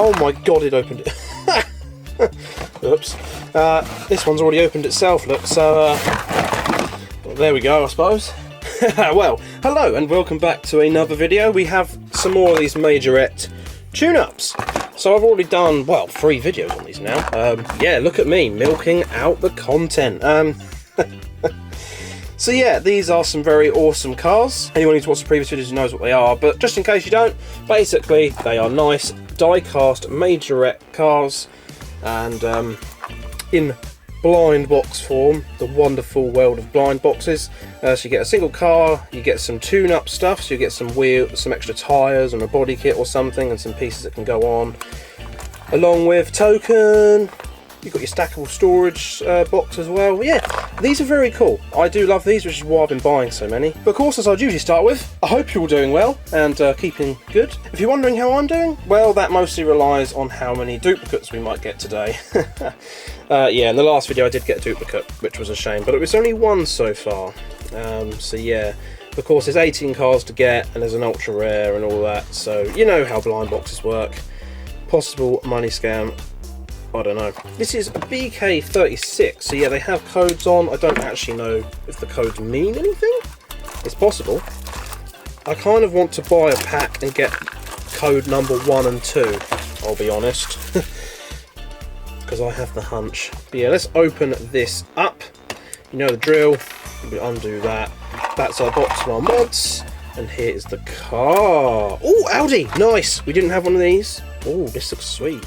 Oh my god, it opened it. Oops. This one's already opened itself, look, so well, there we go, I suppose. Well, hello and welcome back to another video. We have some more of these Majorette Tune-Ups. So I've already done, well, 3 videos on these now. Yeah, look at me, milking out the content. So yeah, these are some very awesome cars. Anyone who's watched the previous videos knows what they are, but just in case you don't, basically they are nice die-cast Majorette cars, and in blind box form, the wonderful world of blind boxes. So you get a single car, you get some tune-up stuff, so you get some some extra tyres and a body kit or something, and some pieces that can go on, along with token. You've got your stackable storage box as well. Yeah, these are very cool. I do love these, which is why I've been buying so many. But of course, as I usually start with, I hope you're all doing well and keeping good. If you're wondering how I'm doing, well, that mostly relies on how many duplicates we might get today. Yeah, in the last video I did get a duplicate, which was a shame, but it was only one so far. So yeah, of course there's 18 cars to get, and there's an ultra rare and all that, so you know how blind boxes work. Possible money scam, I don't know. This is a BK36, so yeah, they have codes on. I don't actually know if the codes mean anything. It's possible. I kind of want to buy a pack and get code number 1 and 2, I'll be honest. Because I have the hunch. But yeah, let's open this up. You know the drill. We undo that. That's our box of our mods. And here is the car. Oh, Audi! Nice! We didn't have one of these. Oh, this looks sweet.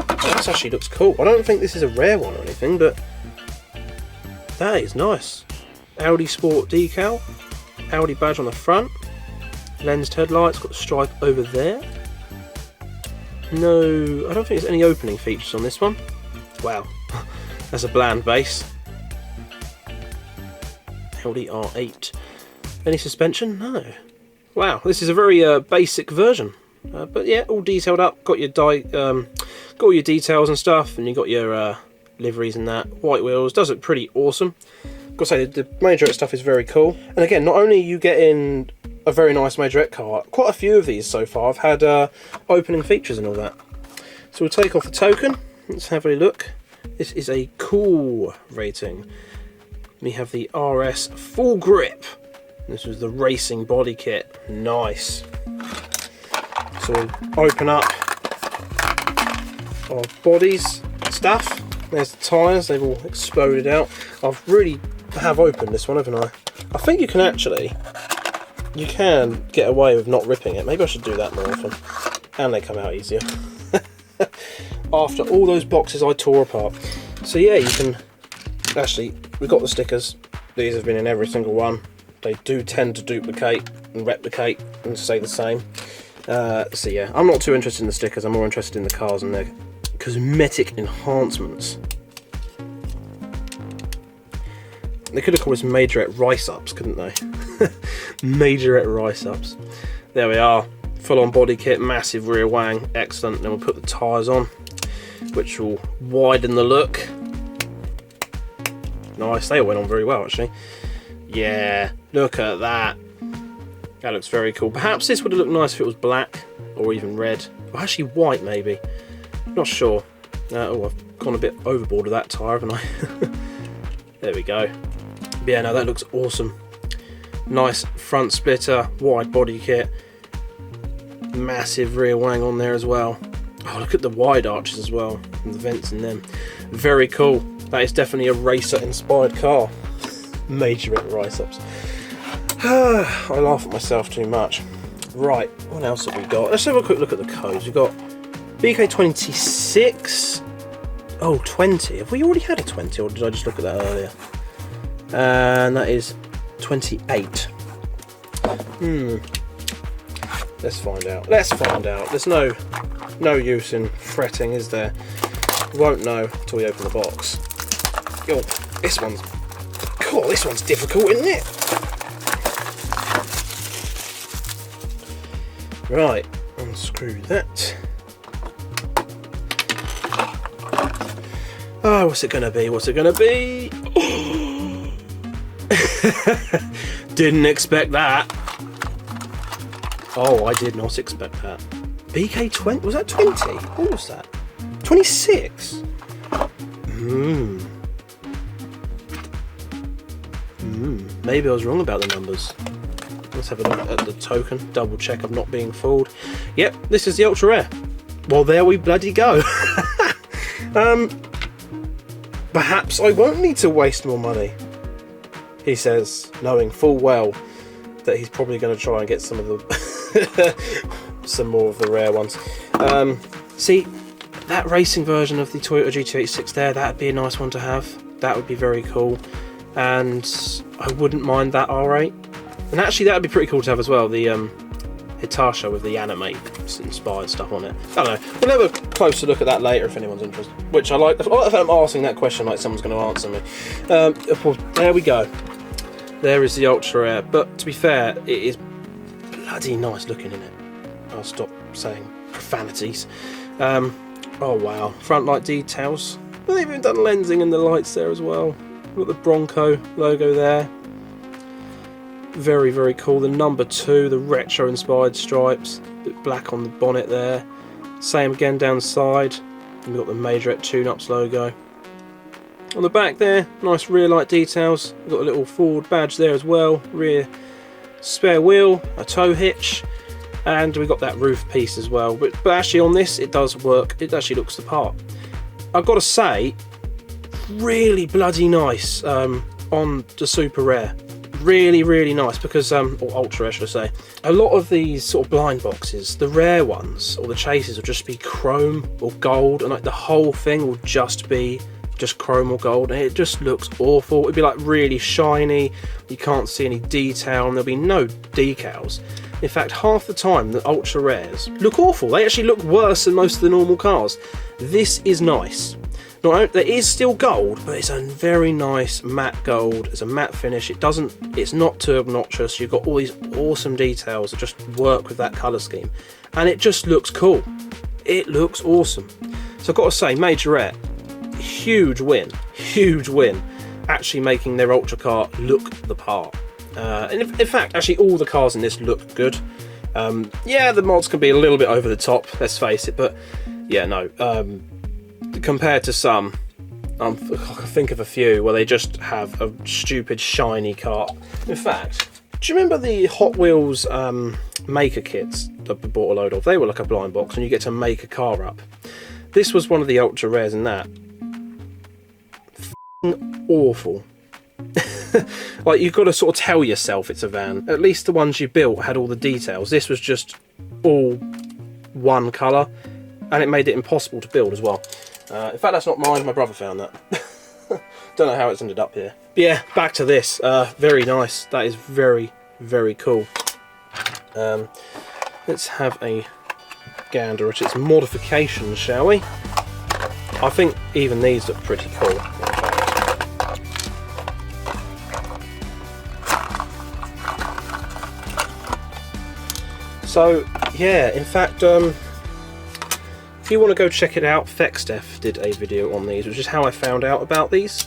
That actually looks cool. I don't think this is a rare one or anything, but that is nice. Audi Sport decal, Audi badge on the front, lensed headlights, got the stripe over there. No, I don't think there's any opening features on this one. Wow, that's a bland base. Audi R8. Any suspension? No. Wow, this is a very basic version. But yeah, all detailed up. Got your got all your details and stuff, and you got your liveries and that. White wheels. Does look pretty awesome. Got to say, the Majorette stuff is very cool. And again, not only are you getting a very nice Majorette car, quite a few of these so far have had opening features and all that. So we'll take off the token. Let's have a look. This is a cool rating. We have the RS Full Grip. This was the racing body kit. Nice. So we'll open up our bodies stuff. There's the tyres, they've all exploded out. I've really opened this one, haven't I? I think you can get away with not ripping it. Maybe I should do that more often. And they come out easier. After all those boxes I tore apart. So yeah, you can actually, we've got the stickers. These have been in every single one. They do tend to duplicate and replicate and stay the same. So yeah, I'm not too interested in the stickers, I'm more interested in the cars and their cosmetic enhancements. They could have called this Majorette Rice-Ups, couldn't they? Majorette Rice-Ups. There we are, full-on body kit, massive rear wang, excellent. Then we'll put the tyres on, which will widen the look. Nice, they all went on very well actually. Yeah, look at that. That looks very cool. Perhaps this would have looked nice if it was black or even red. Or actually white maybe. Not sure. Oh, I've gone a bit overboard with that tyre, haven't I? There we go. But yeah, no, that looks awesome. Nice front splitter, wide body kit. Massive rear wang on there as well. Oh, look at the wide arches as well. And the vents in them. Very cool. That is definitely a racer inspired car. Majorette Rice-Ups. I laugh at myself too much. Right, what else have we got? Let's have a quick look at the codes. We've got BK26. Oh, 20. Have we already had a 20, or did I just look at that earlier? And that is 28. Let's find out. Let's find out. There's no use in fretting, is there? We won't know until we open the box. Oh, this one's... Cool, this one's difficult, isn't it? Right, unscrew that. Oh, what's it gonna be? What's it gonna be? Didn't expect that. Oh, I did not expect that. BK20, was that 20? What was that? 26? Maybe I was wrong about the numbers. Let's have a look at the token, double check I'm not being fooled. Yep, this is the ultra rare. Well, there we bloody go. Perhaps I won't need to waste more money, he says, knowing full well that he's probably going to try and get some of the some more of the rare ones. See, that racing version of the Toyota GT86 there, that'd be a nice one to have. That would be very cool, and I wouldn't mind that R8. And actually, that would be pretty cool to have as well. The Hitachi with the anime inspired stuff on it. I don't know. We'll have a closer look at that later if anyone's interested. Which I like. I like that I'm asking that question like someone's going to answer me. Well, there we go. There is the ultra rare. But to be fair, it is bloody nice looking in it. I'll stop saying profanities. Oh wow, front light details. They've even done lensing in the lights there as well. Got the Bronco logo there. Very, very cool. The number 2, the retro inspired stripes, bit black on the bonnet there. Same again down the side. And we've got the Majorette Tune-Ups logo. On the back there, nice rear light details. We've got a little Ford badge there as well. Rear spare wheel, a tow hitch, and we've got that roof piece as well. But actually on this, it does work. It actually looks the part. I've got to say, really bloody nice on the super rare. Really, really nice because, or ultra rare should I say, a lot of these sort of blind boxes, the rare ones or the chases will just be chrome or gold, and like the whole thing will just be just chrome or gold, and it just looks awful. It'd be like really shiny, you can't see any detail, and there'll be no decals. In fact, half the time the ultra rares look awful. They actually look worse than most of the normal cars. This is nice. There is still gold, but it's a very nice matte gold. It's a matte finish. It's not too obnoxious. You've got all these awesome details that just work with that colour scheme, and it just looks cool. It looks awesome. So I've got to say, Majorette, huge win, actually making their ultra car look the part. And in fact, actually all the cars in this look good. Yeah, the mods can be a little bit over the top, let's face it, but yeah, no. Compared to some, I can think of a few where they just have a stupid shiny car. In fact, do you remember the Hot Wheels maker kits that we bought a load of? They were like a blind box and you get to make a car up. This was one of the ultra rares in that. Awful. Like, you've got to sort of tell yourself it's a van. At least the ones you built had all the details. This was just all one colour, and it made it impossible to build as well. In fact, that's not mine, my brother found that. Don't know how it's ended up here. But yeah, back to this. Very nice. That is very, very cool. Let's have a gander at its modifications, shall we? I think even these look pretty cool. So, yeah, in fact, if you want to go check it out, Fexdef did a video on these, which is how I found out about these.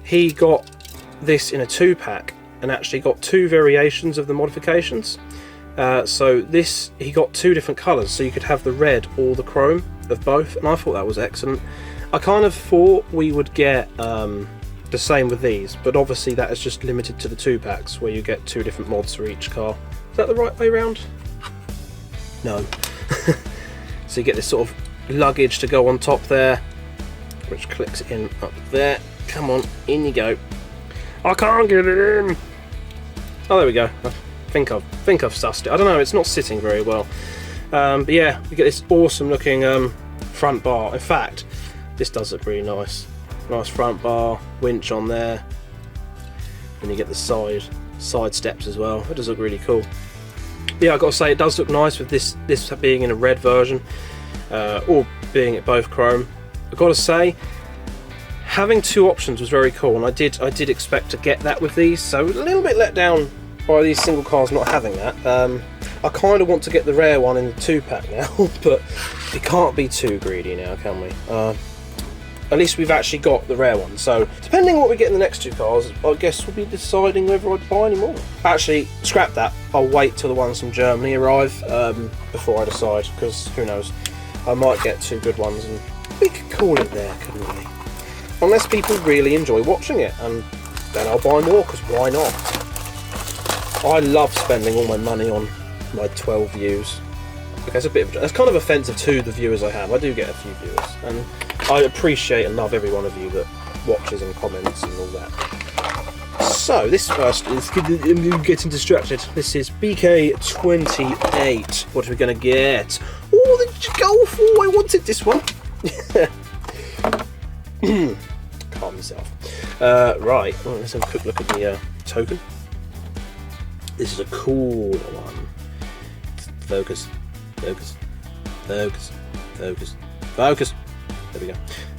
He got this in a 2-pack and actually got 2 variations of the modifications. So this, he got 2 different colours, so you could have the red or the chrome of both, and I thought that was excellent. I kind of thought we would get the same with these, but obviously that is just limited to the 2-packs, where you get 2 different mods for each car. Is that the right way around? No. So you get this sort of luggage to go on top there, which clicks in up there. Come on, in you go. I can't get it in. Oh, there we go. I think I've sussed it. I don't know, it's not sitting very well. But yeah, we get this awesome looking front bar. In fact, this does look really nice. Nice front bar, winch on there. And you get the side steps as well. It does look really cool. Yeah, I've got to say, it does look nice with this being in a red version, or being it both chrome. I've got to say, having 2 options was very cool, and I did expect to get that with these, so a little bit let down by these single cars not having that. I kind of want to get the rare one in the 2-pack now, but we can't be too greedy now, can we? at least we've actually got the rare one. So depending on what we get in the next 2 cars, I guess we'll be deciding whether I'd buy any more. Actually, scrap that. I'll wait till the ones from Germany arrive before I decide, because who knows, I might get 2 good ones and we could call it there, couldn't we? Unless people really enjoy watching it, and then I'll buy more, because why not? I love spending all my money on my 12 views. Okay, it's kind of offensive to the viewers I have. I do get a few viewers, and I appreciate and love every one of you that watches and comments and all that. So this first is getting distracted. This is BK28. What are we gonna get? Oh, the Golf! Oh, I wanted this one. Calm yourself. Right, well, let's have a quick look at the token. This is a cool one. Focus. Focus, focus, focus, focus. There we go.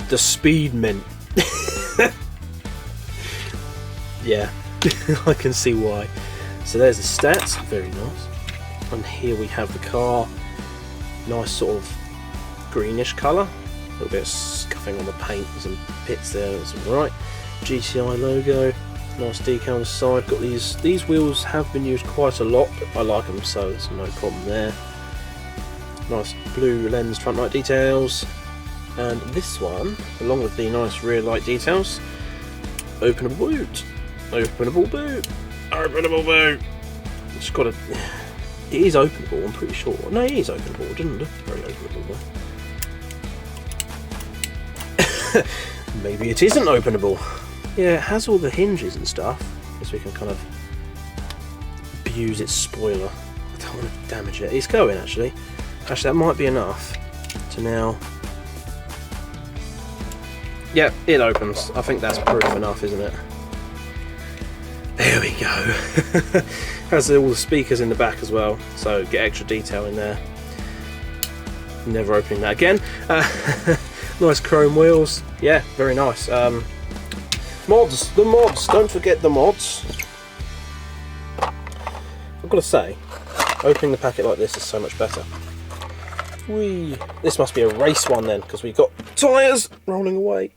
The Speed Mint. Yeah, I can see why. So there's the stats, very nice. And here we have the car. Nice sort of greenish colour. A little bit of scuffing on the paint, some bits there, that's alright. GTI logo, nice decal on the side. Got these wheels have been used quite a lot, but I like them, so there's no problem there. Nice blue lens front light details, and this one, along with the nice rear light details, openable boot, openable boot, openable boot. It's got a. It is openable, I'm pretty sure. No, it is openable. It didn't look very openable though. Maybe it isn't openable. Yeah, it has all the hinges and stuff, so we can kind of abuse its spoiler. I don't want to damage it. It's going actually. Actually, that might be enough to now. Yep, it opens. I think that's proof enough, isn't it? There we go. Has all the speakers in the back as well, so get extra detail in there. Never opening that again. Nice chrome wheels. Yeah, very nice. Mods, the mods. Don't forget the mods. I've got to say, opening the packet like this is so much better. Whee! This must be a race one then, because we've got tyres rolling away.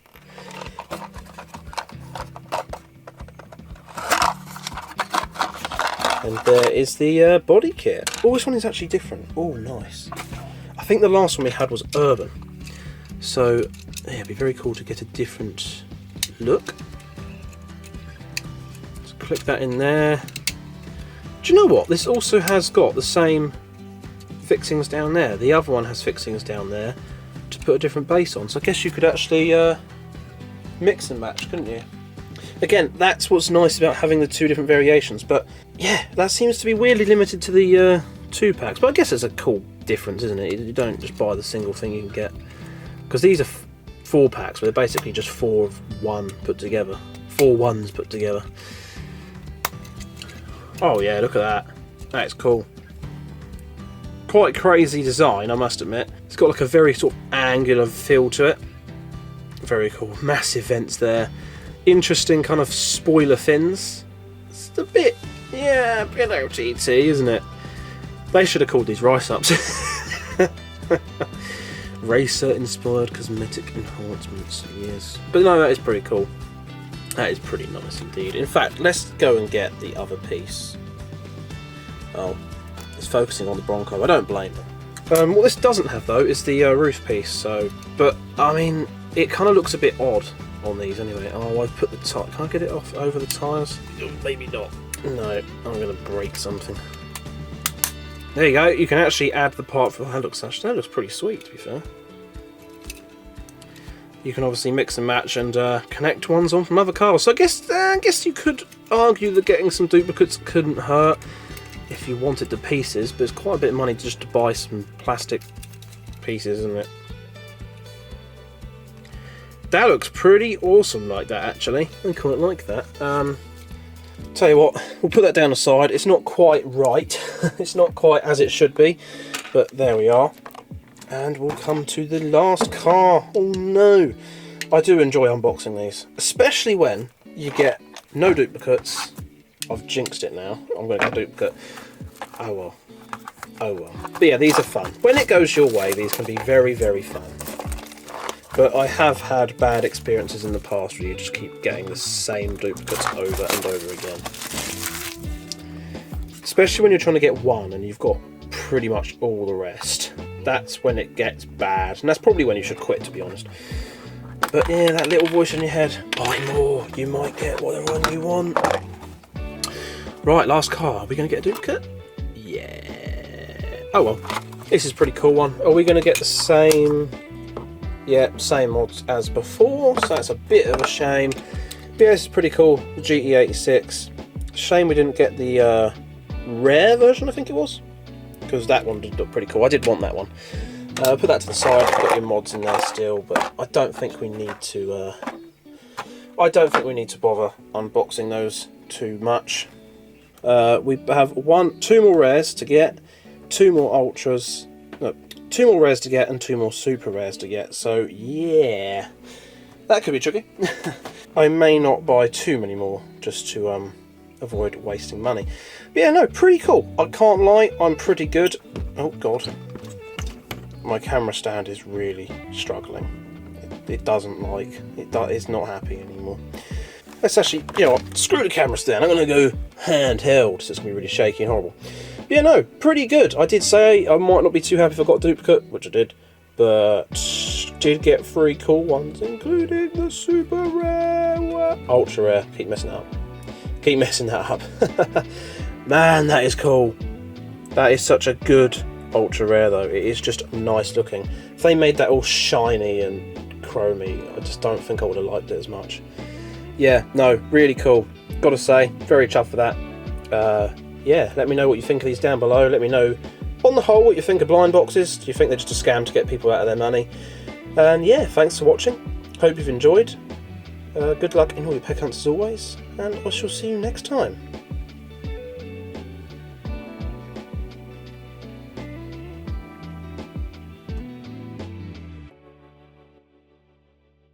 And there is the body kit. Oh, this one is actually different. Oh, nice. I think the last one we had was urban. So, yeah, it'd be very cool to get a different look. Let's click that in there. Do you know what? This also has got the same fixings down there. The other one has fixings down there to put a different base on. So I guess you could actually mix and match, couldn't you? Again, that's what's nice about having the 2 different variations. But yeah, that seems to be weirdly limited to the 2 packs. But I guess it's a cool difference, isn't it? You don't just buy the single thing you can get. Because these are 4 packs, where they're basically just 4 of 1 put together. 4 ones put together. Oh yeah, look at that. That's cool. Quite crazy design, I must admit. It's got like a very sort of angular feel to it. Very cool. Massive vents there. Interesting kind of spoiler fins. It's a bit, yeah, a bit OTT, isn't it? They should have called these rice-ups. Racer-inspired cosmetic enhancements, yes. But no, that is pretty cool. That is pretty nice indeed. In fact, let's go and get the other piece. Oh. It's focusing on the Bronco. I don't blame them. What this doesn't have though is the roof piece. So, but I mean, it kind of looks a bit odd on these anyway. Oh, I've put the tire. Can I get it off over the tyres? Maybe not. No, I'm going to break something. There you go. You can actually add the part for that. Looks pretty sweet, to be fair. You can obviously mix and match and connect ones on from other cars. So I guess you could argue that getting some duplicates couldn't hurt if you wanted the pieces, but it's quite a bit of money just to buy some plastic pieces, isn't it? That looks pretty awesome like that, actually. I quite like that. Tell you what, we'll put that down the side. It's not quite right. It's not quite as it should be, but there we are. And we'll come to the last car. Oh no! I do enjoy unboxing these, especially when you get no duplicates. I've jinxed it now. I'm going to get a duplicate. Oh well. Oh well. But yeah, these are fun. When it goes your way, these can be very, very fun. But I have had bad experiences in the past where you just keep getting the same duplicates over and over again. Especially when you're trying to get one and you've got pretty much all the rest. That's when it gets bad. And that's probably when you should quit, to be honest. But yeah, that little voice in your head, buy more, you might get whatever one you want. Right, last car. Are we going to get a duplicate? Yeah. Oh well, this is a pretty cool one. Are we going to get the same... Yeah, same mods as before, so that's a bit of a shame. But yeah, this is pretty cool, the GT86. Shame we didn't get the rare version, I think it was, because that one did look pretty cool. I did want that one. Put that to the side, put your mods in there still, but I don't think we need to. I don't think we need to bother unboxing those too much. We have two more rares to get, two more ultras. No, 2 more rares to get and 2 more super rares to get, so yeah, that could be tricky. I may not buy too many more just to avoid wasting money. But yeah, no, pretty cool. I can't lie, I'm pretty good. Oh god, my camera stand is really struggling. It doesn't like, it's not happy anymore. Let's actually, you know what, screw the camera stand, I'm going to go handheld, so it's going to be really shaky and horrible. Yeah, no, pretty good. I did say I might not be too happy if I got a duplicate, which I did, but did get 3 cool ones, including the super rare, ultra rare. Keep messing that up. Keep messing that up. Man, that is cool. That is such a good ultra rare, though. It is just nice looking. If they made that all shiny and chromy, I just don't think I would have liked it as much. Yeah, no, really cool. Gotta say, very chuffed for that. Yeah, let me know what you think of these down below. Let me know, on the whole, what you think of blind boxes. Do you think they're just a scam to get people out of their money? And yeah, thanks for watching. Hope you've enjoyed. Good luck in all your pet hunts as always, and I shall see you next time.